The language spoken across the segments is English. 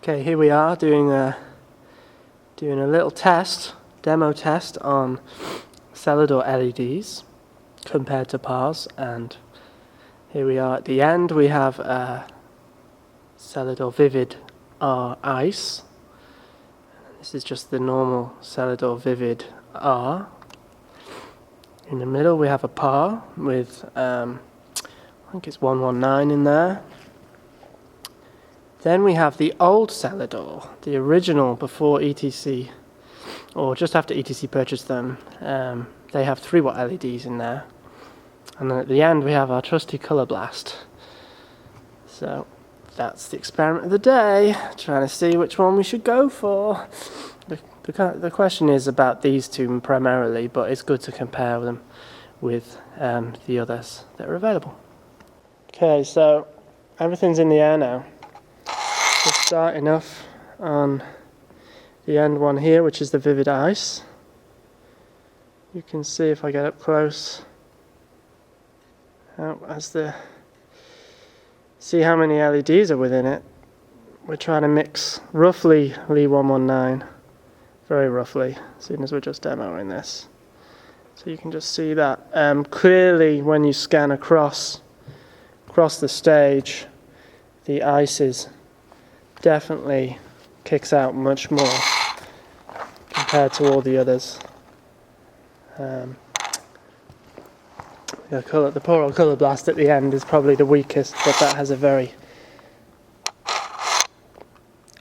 Okay, here we are doing a little demo test on Selador LEDs compared to PARs, and here we are at the end. We have Selador Vivid R Ice. This is just the normal Selador Vivid R. In the middle we have a PAR with I think it's 119 in there. Then we have the old Selador, the original before ETC, or just after ETC purchased them. They have 3-watt LEDs in there. And then at the end we have our trusty Colour Blast. So that's the experiment of the day, trying to see which one we should go for. The question is about these two primarily, but it's good to compare them with the others that are available. Okay, so everything's in the air now. Just starting off on the end one here, which is the Vivid Ice. You can see if I get up close, see how many LEDs are within it. We're trying to mix roughly LED 119, very roughly, seeing as we're just demoing this. So you can just see that clearly when you scan across the stage, the ice definitely kicks out much more compared to all the others. The poor old Colour Blast at the end is probably the weakest, but that has a very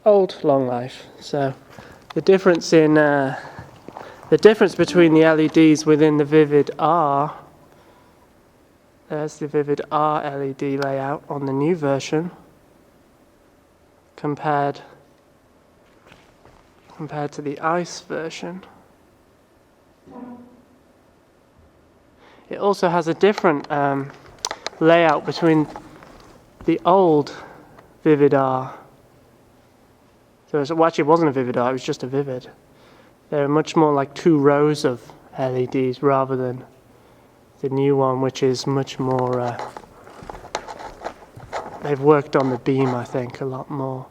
old long life. So the difference between the LEDs within the Vivid R, there's the Vivid R LED layout on the new version, compared to the Ice version. It also has a different layout between the old Vivid R. So actually it wasn't a Vivid R, it was just a Vivid. They're much more like 2 rows of LEDs rather than the new one, which is much more, they've worked on the beam, I think, a lot more.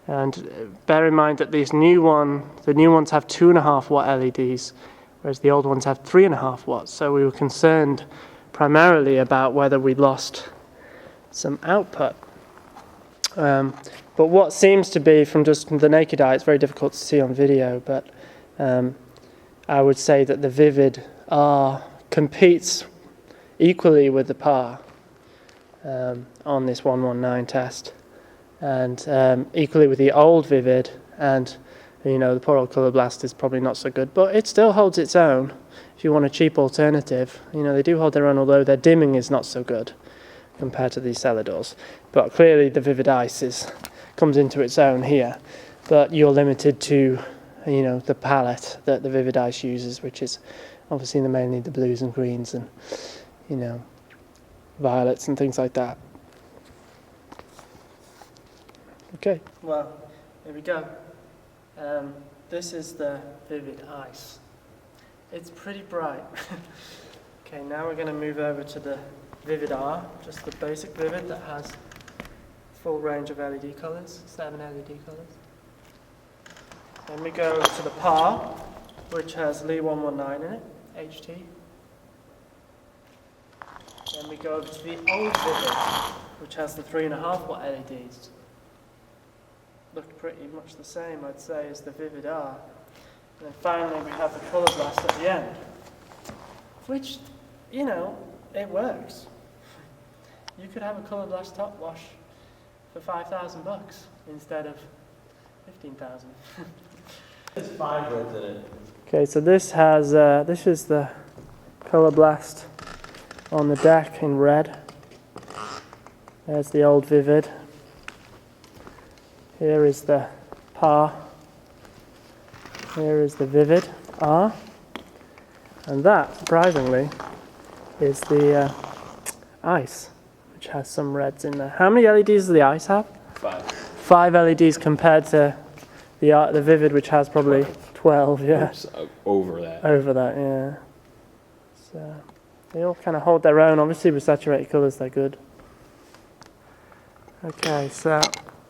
And bear in mind that the new ones have 2.5-watt LEDs, whereas the old ones have 3.5 watts. So we were concerned primarily about whether we lost some output. But what seems to be, from just the naked eye, it's very difficult to see on video, but I would say that the Vivid R competes equally with the PAR on this 119 test, and equally with the old Vivid, and the poor old Colour Blast is probably not so good, but it still holds its own. If you want a cheap alternative, they do hold their own, although their dimming is not so good compared to these Seladors. But clearly the Vivid Ice comes into its own here, but you're limited to the palette that the Vivid Ice uses, which is obviously mainly the blues and greens and violets and things like that. Okay, well, here we go. This is the Vivid Ice. It's pretty bright. Okay, now we're going to move over to the Vivid R, just the basic Vivid that has full range of LED colours, 7 LED colours. Then we go to the PAR, which has LED 119 in it, HT. Then we go over to the old Vivid, which has the 3.5-watt LEDs. Look pretty much the same, I'd say, as the Vivid R. And then finally we have the Colour Blast at the end, which, it works. You could have a Colour Blast top wash for $5,000 instead of 15,000. There's 5 reds in it. Okay, so this is the Colour Blast on the deck in red. There's the old Vivid. Here is the PAR. Here is the Vivid R. And that, surprisingly, is the Ice, which has some reds in there. How many LEDs does the Ice have? 5. 5 LEDs compared to the Vivid, which has probably 12, yeah. Oops, over that. Over that, yeah. So they all kind of hold their own. Obviously with saturated colours they're good. Okay, so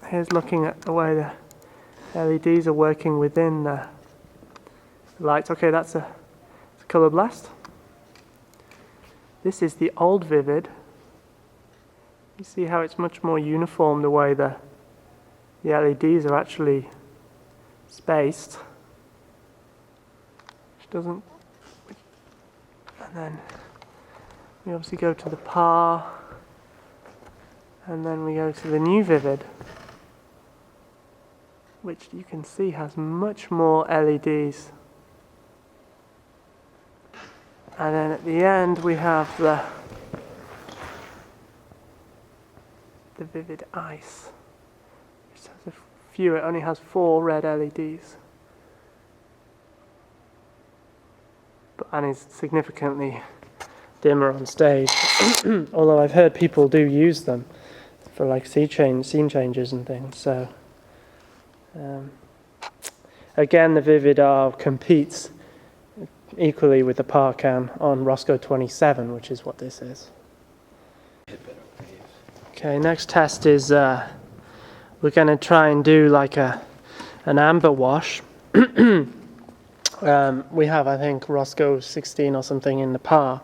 here's looking at the way LEDs are working within the lights. Okay, that's a color blast. This is the old Vivid. You see how it's much more uniform the way the LEDs are actually spaced. Which doesn't. And then we obviously go to the PAR, and then we go to the new Vivid, which you can see has much more LEDs. And then at the end we have the Vivid Ice, which has a few, it only has 4 red LEDs. And is significantly dimmer on stage. Although I've heard people do use them for like scene changes and things. So again, the Vivid R competes equally with the PAR cam on Roscoe 27, which is what this is. Okay, next test is we're going to try and do like an amber wash. We have, I think, Roscoe 16 or something in the PAR.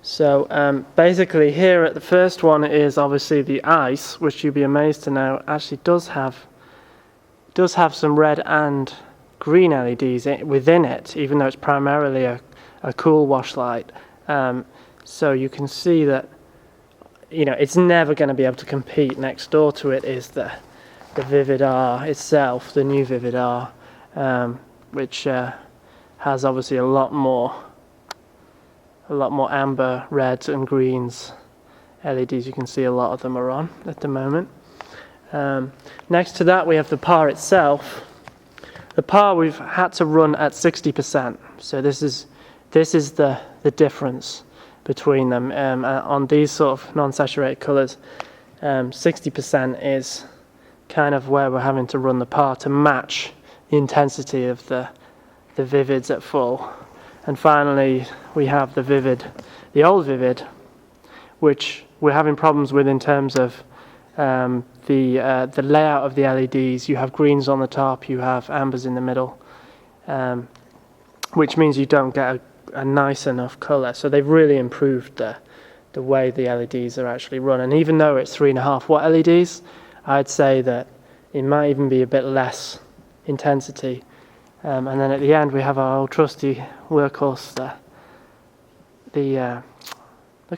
So basically here at the first one is obviously the ice, which you'll be amazed to know actually does have some red and green LEDs within it, even though it's primarily a cool wash light. So you can see that, you know, it's never going to be able to compete. Next door to it is the Vivid R itself, the new Vivid R, which has obviously a lot more amber, reds and greens LEDs. You can see a lot of them are on at the moment. Next to that we have the PAR itself. The PAR we've had to run at 60%, so this is the difference between them. On these sort of non-saturated colours, 60% is kind of where we're having to run the PAR to match the intensity of the Vivids at full. And finally we have the Vivid, the old Vivid, which we're having problems with in terms of the layout of the LEDs. You have greens on the top, you have ambers in the middle, which means you don't get a nice enough colour. So they've really improved the way the LEDs are actually run. And even though it's 3.5 watt LEDs, I'd say that it might even be a bit less intensity. And then at the end we have our old trusty workhorse, the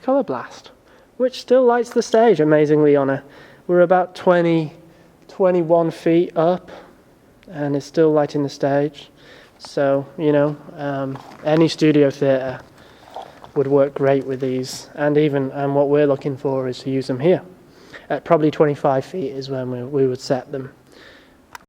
colour blast, which still lights the stage amazingly we're about 21 feet up and it's still lighting the stage. So, you know, any studio theatre would work great with these, and what we're looking for is to use them here. At probably 25 feet is when we would set them.